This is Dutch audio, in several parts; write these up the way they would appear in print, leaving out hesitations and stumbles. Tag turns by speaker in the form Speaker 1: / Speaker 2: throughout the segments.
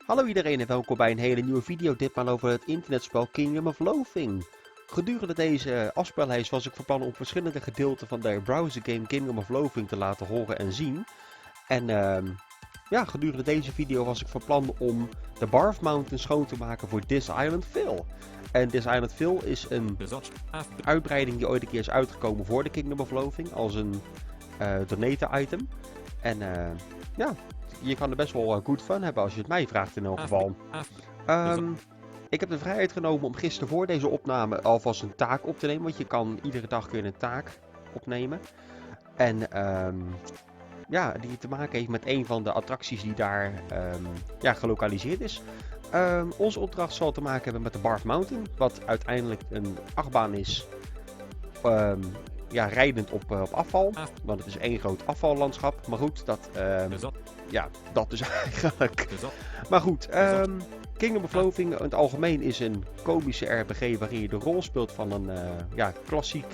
Speaker 1: Hallo iedereen en welkom bij een hele nieuwe video, ditmaal over het internetspel Kingdom of Loathing. Gedurende deze afspeellijst was ik van plan om verschillende gedeelten van de browsergame Kingdom of Loathing te laten horen en zien. En gedurende deze video was ik van plan om de Barf Mountain schoon te maken voor Dinseylandfill. En Dinseylandfill is een uitbreiding die ooit een keer is uitgekomen voor de Kingdom of Loathing als een donate item. En je kan er best wel goed van hebben als je het mij vraagt in elk geval. Ik heb de vrijheid genomen om gisteren voor deze opname alvast een taak op te nemen. Want je kan iedere dag kun je een taak opnemen. En die te maken heeft met een van de attracties die daar gelokaliseerd is. Onze opdracht zal te maken hebben met de Barf Mountain. Wat uiteindelijk een achtbaan is. Rijdend op afval. Want het is één groot afvallandschap. Maar goed, dat dus eigenlijk. Maar goed, Kingdom of Loathing in het algemeen is een komische RPG waarin je de rol speelt van een klassiek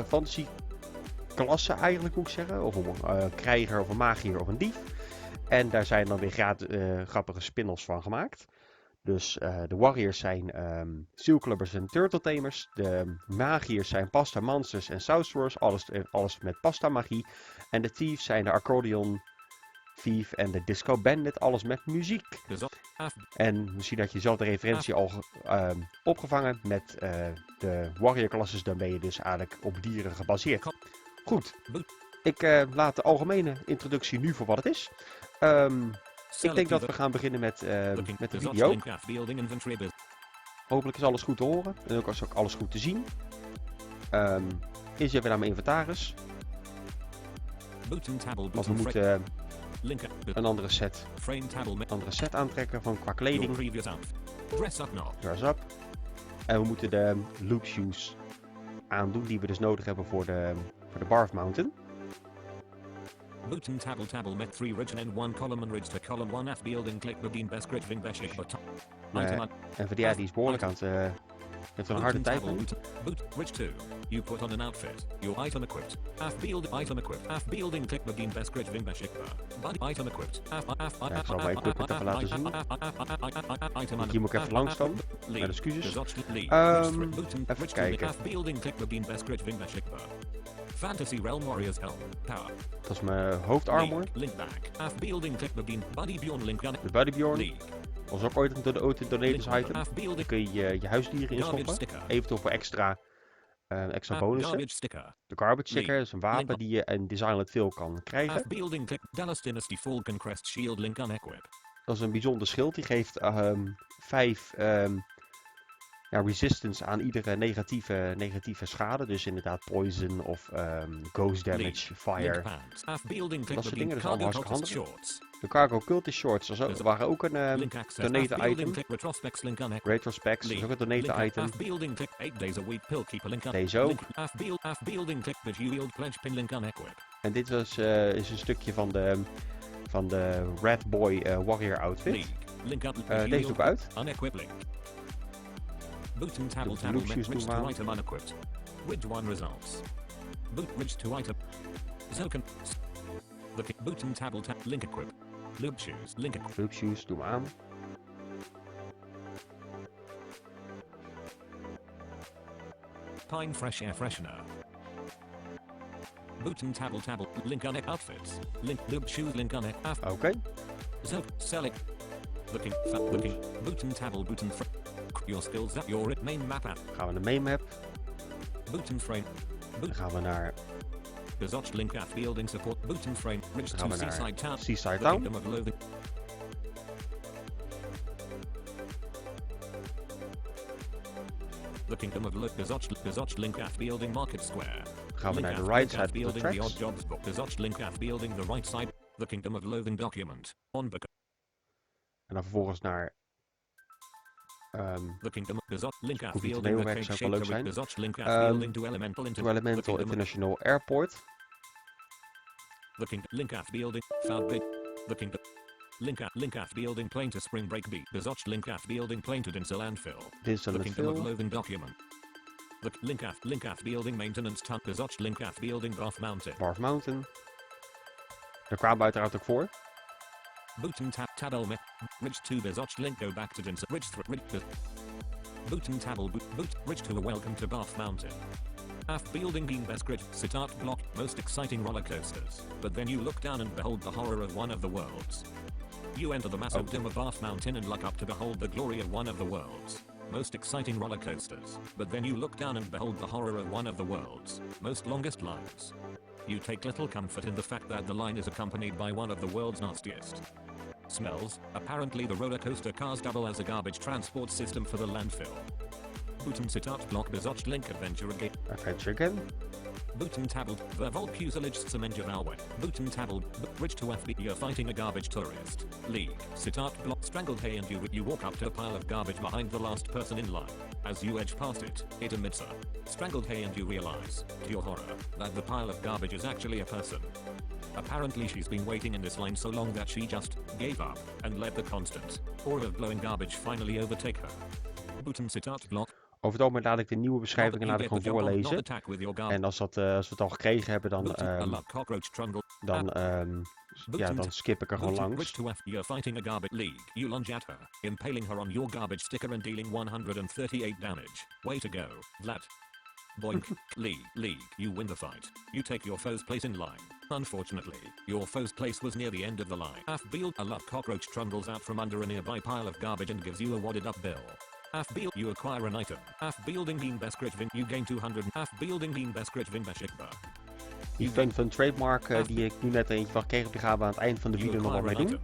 Speaker 1: fantasy klasse eigenlijk moet ik zeggen. Of een krijger of een magier of een dief. En daar zijn dan weer grappige spin-offs van gemaakt. Dus de warriors zijn zielklubbers en turtle tamers. De magiërs zijn pasta monsters en southwords. Alles met pasta magie. En de thieves zijn de accordion thief en de disco bandit. Alles met muziek. En misschien had je zelf de referentie al opgevangen met de warrior klasses. Dan ben je dus eigenlijk op dieren gebaseerd. Goed, ik laat de algemene introductie nu voor wat het is. Ik denk dat we gaan beginnen met de video. Hopelijk is alles goed te horen en ook alles goed te zien. Eerst even naar mijn inventaris. Want we moeten een andere set aantrekken van qua kleding. Dress up. En we moeten de loop shoes aandoen die we dus nodig hebben voor de Barf Mountain.
Speaker 2: Booten tabel met 3 ridge and 1 column and ridge to column 1 afbeelding click bedien best grid ving bashik but
Speaker 1: en Verdia die is behoorlijk aan het heeft een harde tijd mee.
Speaker 2: Boot ridge 2 you put on an outfit your item equipped afbeelding click bedien best grid ving bashik body item equipped
Speaker 1: ik zal mijn equipment even laten zien. Hier moet ik even langs komen. Met excuses. Even kijken.
Speaker 2: Afbeelding click bedien best grid ving bashik Fantasy Realm Warriors Helm. Power.
Speaker 1: Dat is mijn hoofdarmor.
Speaker 2: Link back. Afbeelding click bedien. Body Bjorn link gun.
Speaker 1: De Body Bjorn. Was ook ooit een donators item. Daar kun je je huisdieren in stoppen. Eventueel voor extra bonussen. De garbage sticker is een wapen die je in Dinseylandfill kan krijgen.
Speaker 2: Afbeelding click Dallas Dynasty Falcon Crest Shield link unequip.
Speaker 1: Dat is een bijzonder schild. Die geeft 5 resistance aan iedere negatieve schade. Dus inderdaad poison of ghost damage, fire. Dat soort dingen, dat is allemaal hartstikke handig. De cargo cultist shorts, dat waren ook een donate item. Retrospecs, dat is ook een donate item. Deze ook. En dit is een stukje van de Red Boy Warrior outfit. Deze doe ik uit.
Speaker 2: Booten tabel met ridge 2 item unequipped. Ridge 1 results. Ridge 2 item. Zelken. Booten tabel link equip. Loop shoes link equip.
Speaker 1: Loop shoes doen we aan.
Speaker 2: Pine fresh air freshener. Booten tabel link unequip outfits. Link loop shoes link unequip.
Speaker 1: Oké.
Speaker 2: Zelk select. Looking booten tabel your skills up your main map app.
Speaker 1: Gaan we naar de main map.
Speaker 2: Booten frame.
Speaker 1: Dan gaan we naar
Speaker 2: Bezotch link afbeelding support booten frame. Ridge to Seaside Town.
Speaker 1: Seaside Town.
Speaker 2: Kingdom of Loathing. The Kingdom of Loathing. Bezotch link afbeelding Market Square.
Speaker 1: Gaan we naar de right side of the tracks.
Speaker 2: Bezotch link afbeelding the right side. The Kingdom of Loathing document. On
Speaker 1: en dan vervolgens naar
Speaker 2: The Kingdom of Bezotch link
Speaker 1: afbeelding
Speaker 2: afbeelding
Speaker 1: zou wel leuk zijn.
Speaker 2: Bezotch link afbeelding to
Speaker 1: Elemental International Airport.
Speaker 2: The Kingdom link afbeelding found big. The Kingdom link afbeelding plane to Spring Break B. Bezotch link afbeelding plane to Dinseylandfill. The Kingdom of Loathing document. The link afbeelding maintenance tunnel. Bezotch link afbeelding Barf Mountain.
Speaker 1: Barf Mountain. Daar kwamen we uiteraard ook voor.
Speaker 2: Booten tab tabel met. Ridge 2 bezocht link go back to Dinseylandfill. Ridge 3 ridge. Booten tabel boot. Ridge 2 welcome to Barf Mountain. Afbeelding being best grid, start block, most exciting roller coasters. But then you look down and behold the horror of one of the worlds. You enter the massive dim of Barf Mountain and look up to behold the glory of one of the world's most exciting roller coasters. But then you look down and behold the horror of one of the world's most longest lines. You take little comfort in the fact that the line is accompanied by one of the world's nastiest smells. Apparently the roller coaster cars double as a garbage transport system for the landfill. Booten start block bezocht link adventure again.
Speaker 1: Adventure again.
Speaker 2: Booten tabbled, verbal pusilage semenja valwe. Booten tabbled, bridge to FB, you're fighting a garbage tourist. League, start block, strangled hay and you walk up to a pile of garbage behind the last person in line. As you edge past it, it emits a strangled hay and you realize, to your horror, that the pile of garbage is actually a person. Apparently she's been waiting in this line so long that she just gave up and let the constant horror of blowing garbage finally overtake her. Booten start block.
Speaker 1: Over het algemeen laat ik de nieuwe beschrijvingen gewoon voorlezen. En als we het al gekregen hebben, dan skip ik er gewoon langs.
Speaker 2: You're fighting a garbage league. You lunge at her, impaling her on your garbage sticker and dealing 138 damage. Way to go, Vlad. Boink. League. You win the fight. You take your foe's place in line. Unfortunately, your foe's place was near the end of the line. Afbeeld, a luck cockroach trundles out from under a nearby pile of garbage and gives you a wadded up bill. Afbeeld, you acquire an item. Afbeelding bean best grit win. You gain 200. Afbeelding bean best grit win bashikba.
Speaker 1: Die punt van trademark die ik nu net eentje van kreeg, die gaan we aan het eind van de video nog wat mee doen.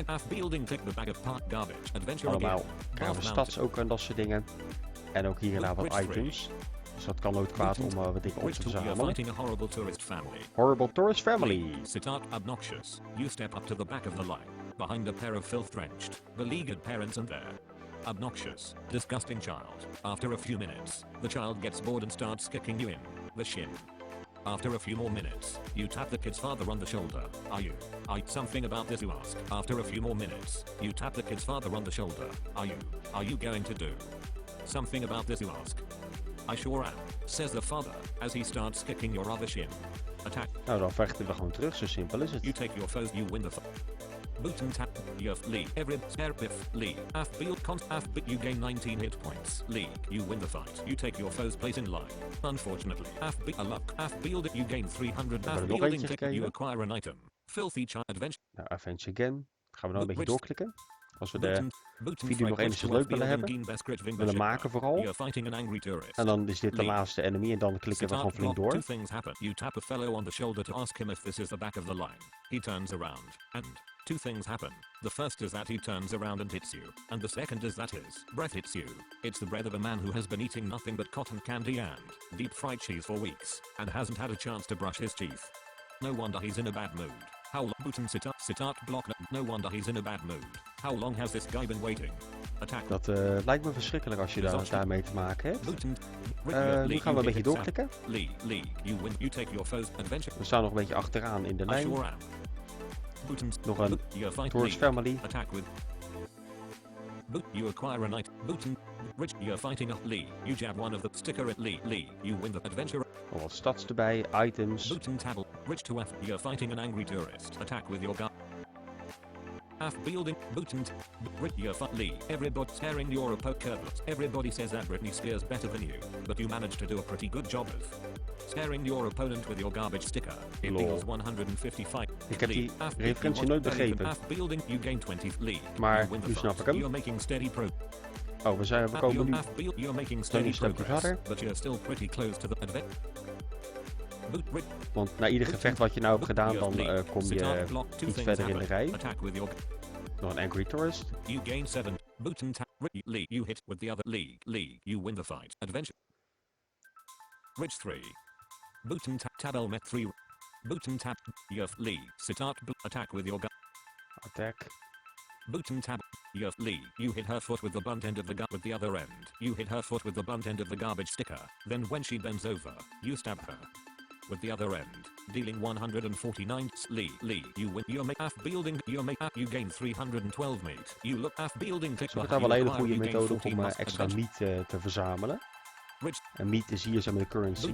Speaker 2: Afbeelding take the bag of park garbage. Adventure
Speaker 1: allemaal krijgen we stads ook en dat soort dingen. En ook hier en daar wat items. Dus dat kan nooit kwaad om wat dingen op te verzamelen. Horrible tourist family.
Speaker 2: Start obnoxious. You step up to the back of the line. Behind a pair of filth-drenched, beleaguered parents and their obnoxious, disgusting child. After a few minutes, the child gets bored and starts kicking you in the shin. After a few more minutes, you tap the kid's father on the shoulder. Are you something about this, you ask? After a few more minutes, you tap the kid's father on the shoulder. Are you going to do something about this, you ask? I sure am, says the father, as he starts kicking your other shin. Attack.
Speaker 1: Nou, dan vechten we gewoon terug, zo simpel is het.
Speaker 2: You take your foes, you win the fight. Booten tap, Lee, every spare biff, Lee, Afbeeld you gain 19 hit points, Lee, you win the fight, you take your foe's place in line. Unfortunately, Afbeeld you gain 300, Afbeelding you acquire an item, filthy child adventure.
Speaker 1: Nou, adventure again, gaan we nou een beetje doorklikken. Als we de video nog enigszins leuk willen hebben, willen maken vooral. En dan is dit de laatste enemy en dan klikken we gewoon flink door.
Speaker 2: You tap a fellow on the shoulder to ask him if this is the back of the line. He turns around, and two things happen. The first is that he turns around and hits you, and the second is that his breath hits you. It's the breath of a man who has been eating nothing but cotton candy and deep fried cheese for weeks, and hasn't had a chance to brush his teeth. No wonder he's in a bad mood. How long? Booten sit-up block. No wonder he's in a bad mood. How long has this guy been waiting? Attack.
Speaker 1: Dat lijkt me verschrikkelijk als je daarmee te maken hebt. Nu gaan we een beetje doorklikken. We staan nog een beetje achteraan in de lijn. Nog een tourist family.
Speaker 2: You acquire a night. Booten. Rich. You're fighting a Lee. You jab one of the sticker at Lee. You win the adventure.
Speaker 1: Nog wat stads erbij, items.
Speaker 2: Booten tabble. Rich to F. You're fighting an angry tourist. Attack with your gun. Afbeelding. Booten. You're Lee. Everybody staring your opponent. Everybody says that Britney Spears better than you, but you managed to do a pretty good job of staring your opponent with your garbage sticker. It deals 155.
Speaker 1: Ik heb die referentie nooit begrepen.
Speaker 2: Afbeelding. You gain 20 Lee.
Speaker 1: Maar nu snap ik hem.
Speaker 2: You're making steady pro.
Speaker 1: Oh, we komen nu een stukje verder. Want na ieder gevecht wat je nou hebt gedaan, dan kom je iets verder in de rij. Nog een angry tourist.
Speaker 2: You gain 7. Booten tap. You hit with the other Lee. You win the fight. Adventure. Rich 3. Booten tap. Tabel met 3. Booten tap. Lee. Start. Attack with your gun.
Speaker 1: Attack.
Speaker 2: Booten tab. Lee. You hit her foot with the blunt end of the with the other end. You hit her foot with the blunt end of the garbage sticker. Then when she bends over, you stab her with the other end, dealing 149. Lee. You win. You make Afbeelding. You gain 312 meat. You look Afbeelding.
Speaker 1: Dat is wel een hele goede methode om extra meat te verzamelen. En meat is hier zeg maar de currency.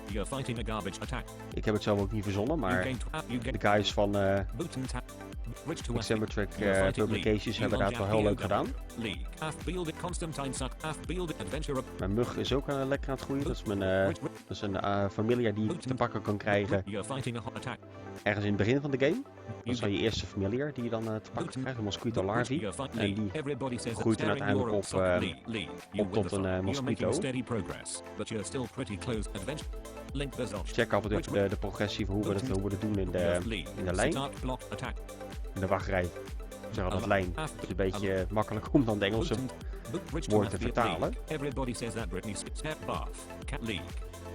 Speaker 2: You're fighting a garbage attack.
Speaker 1: Ik heb het zelf ook niet verzonnen, maar de guys van Track Publications hebben dat wel heel leuk gedaan. Mijn mug is ook lekker aan het groeien. Dat is een familia die ik te pakken kan krijgen ergens in het begin van de game. Dat is dan je eerste familiar die je dan te pakken krijgt, een mosquito larvae. En die groeit dan uiteindelijk op tot een mosquito. Check af en toe de progressie van hoe we het doen in de lijn. In de wachtrij. Zeg altijd lijn. Het is een beetje makkelijk om dan de Engelse woord te vertalen.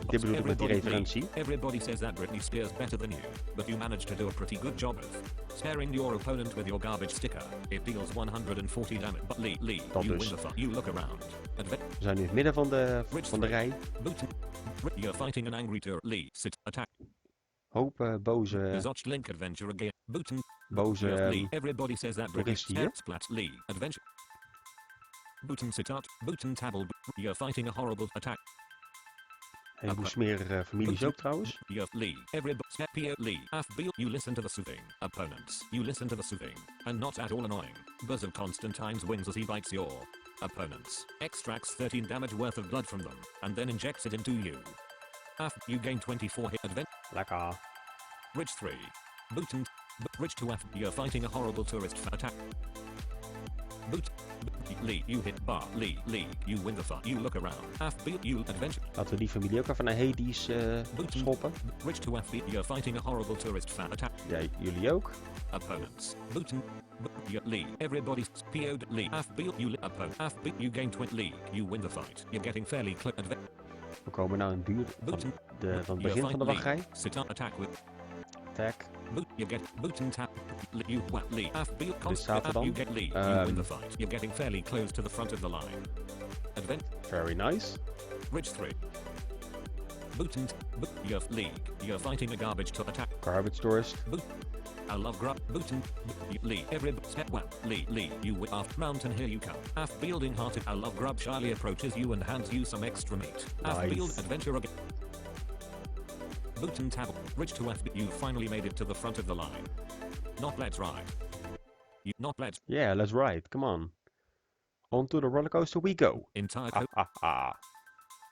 Speaker 1: Dit bedoel ik met die referentie.
Speaker 2: Everybody says that Britney Spears better than you, but you managed to do a pretty good job of scaring your opponent with your garbage sticker. It deals 140 damage. But Lee, you win the fight. You look around.
Speaker 1: We zijn nu in het midden van de rij.
Speaker 2: You're fighting an angry tour. Lee, sit, attack.
Speaker 1: Hoop boze
Speaker 2: everybody says that Britney Spears splat Lee adventure. Booten sit out. Booten tabble. You're fighting a horrible attack.
Speaker 1: Een heleboel smerige families ook trouwens.
Speaker 2: You listen to the soothing opponents. You listen to the soothing and not at all annoying buzz of Constantine's wings as he bites your opponents. Extracts 13 damage worth of blood from them and then injects it into you. You gain 24 hit advent.
Speaker 1: Lekker.
Speaker 2: Ridge 3. Booten. Ridge 2 F. You're fighting a horrible tourist attack. Boot. Lee, you hit bar. Lee, you win the fight. You look around. You adventure.
Speaker 1: Laten we die familie ook even naar Hades schoppen.
Speaker 2: Ridge to FB. You're fighting a horrible tourist fan attack.
Speaker 1: Ja, jullie ook.
Speaker 2: Opponents. Booten. Lee, everybody's PO'd. Lee, FB. You opponent. FB. You gain 20. Lee, you win the fight. You're getting fairly close.
Speaker 1: We komen nou in de buurt van het begin van de wachtrij.
Speaker 2: Sit up, attack with.
Speaker 1: Attack.
Speaker 2: You get boot and tap. You Lee.
Speaker 1: Dit staat er dan.
Speaker 2: You get Lee. You win the fight. You're getting fairly close to the front of the line. Advent.
Speaker 1: Very nice.
Speaker 2: Ridge 3. Boot and you're Lee. You're fighting a garbage to attack.
Speaker 1: Garbage tourist.
Speaker 2: Boot. I love grub. Boot and Lee. Everybody step one. Lee. You win off mountain. Here you come. Half building hearted. I love grub. Charlie approaches you and hands you some extra meat. Half build adventure again. Boot and tab. Ridge to FB. You finally made it to the front of the line. Not let's ride.
Speaker 1: Yeah, let's ride. Come on. Onto the roller coaster we go.
Speaker 2: Entire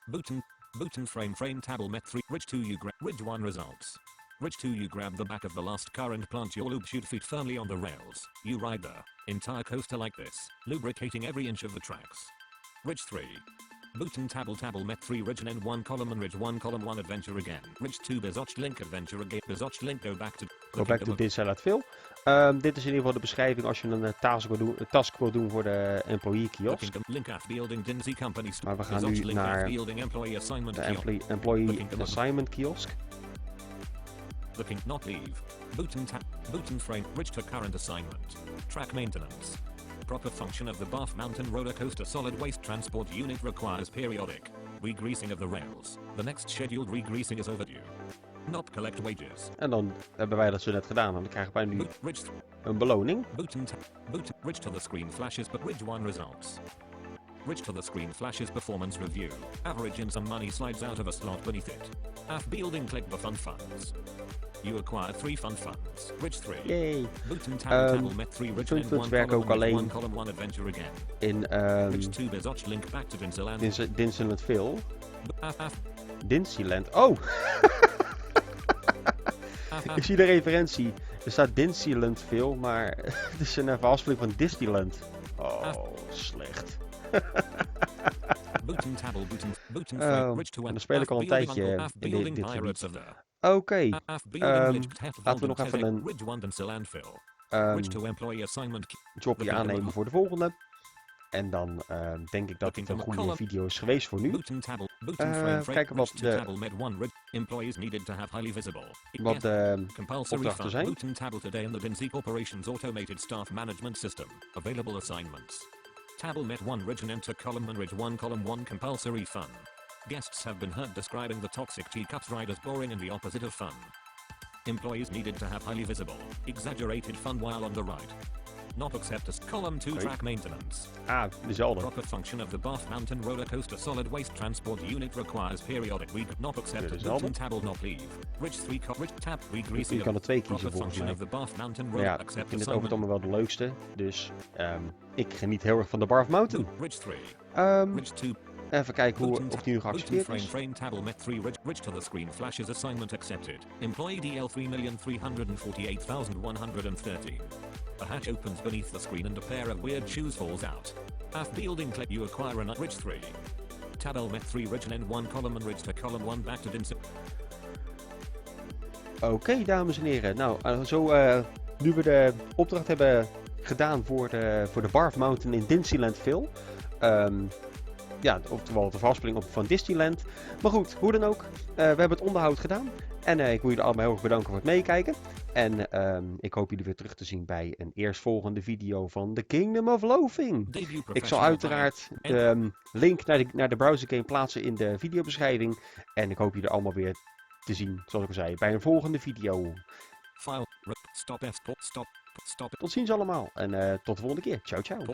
Speaker 2: Boot and frame table met 3. Ridge 2 you grab. Ridge 1 results. Ridge 2 you grab the back of the last car and plant your lube chute feet firmly on the rails. You ride the entire coaster like this, lubricating every inch of the tracks. Ridge 3. Boot and table met 3 ridge and end 1 column and ridge 1 column 1 adventure again. Ridge 2 bezocht link adventure again. Bezocht link go back to
Speaker 1: Dinseylandfill. Dit is in ieder geval de beschrijving als je een task wil doen voor de employee kiosk. Maar we gaan nu naar de employee assignment kiosk.
Speaker 2: Not leave. Boot and frame ridge to current assignment. Track maintenance. Proper function of the Barf Mountain roller coaster solid waste transport unit requires periodic re-greasing of the rails. The next scheduled re-greasing is overdue. Not collect wages.
Speaker 1: En dan hebben wij dat zo net gedaan. Dan krijgen wij nu een beloning.
Speaker 2: Ridge to the screen flashes but ridge 1 results. Ridge to the screen flashes performance review. Average and some money slides out of a slot beneath it. Half building click the fun funds. You acquire 3 fun funds. Ridge 3.
Speaker 1: Yay.
Speaker 2: Boot and table met 3 ridge and 1 column 1 adventure again.
Speaker 1: In
Speaker 2: Ridge 2 bezocht link back to
Speaker 1: Dinseylandfill. Dinseyland. Oh! Ik zie de referentie. Er staat Dinseylandfill, maar het is een verhaalspeling van Disneyland. Oh, slecht. En dan speel ik al een tijdje in dit gebied. Oké. Laten we nog even een jobje aannemen voor de volgende. En dan denk ik dat dit een goede video is geweest voor nu. Kijken wat de opdrachten zijn.
Speaker 2: Table met 1 ridge and enter column and ridge 1 column 1 compulsory fun. Guests have been heard describing the toxic teacups ride as boring and the opposite of fun. Employees needed to have highly visible, exaggerated fun while on the ride. not accept as column 2 track maintenance.
Speaker 1: Ah, dezelfde.
Speaker 2: Proper function of the Barf Mountain roller coaster solid waste transport unit requires periodic read not accept as button tabel not leave. Rich 3 rich tab read greasy.
Speaker 1: Je kan er 2 kiezen volgens mij.
Speaker 2: Of the Barf Mountain
Speaker 1: roller ja, ik vind het over het allemaal wel de leukste. Dus ik geniet heel erg van de Barf Mountain.
Speaker 2: Rich 3. Rich 2.
Speaker 1: Even kijken of die nu geaccepteerd is.
Speaker 2: Frame table met 3 rich to the screen flashes assignment accepted. Employee DL 3,348,130. A hatch opens beneath the screen and a pair of weird shoes falls out. After building click you acquire an rich 3. Tabel met 3 rich and 1 column and rich to column 1 back to Dinseylandfill.
Speaker 1: Oké, dames en heren. Nou, nu we de opdracht hebben gedaan voor de Barf Mountain in Dinseylandfill. Ja, oftewel de vaststelling van Disneyland. Maar goed, hoe dan ook. We hebben het onderhoud gedaan. En ik wil jullie allemaal heel erg bedanken voor het meekijken. En ik hoop jullie weer terug te zien bij een eerstvolgende video van de Kingdom of Loathing. Ik zal uiteraard de link naar de browsergame plaatsen in de videobeschrijving. En ik hoop jullie allemaal weer te zien, zoals ik al zei, bij een volgende video. Tot ziens allemaal. En tot de volgende keer. Ciao, ciao.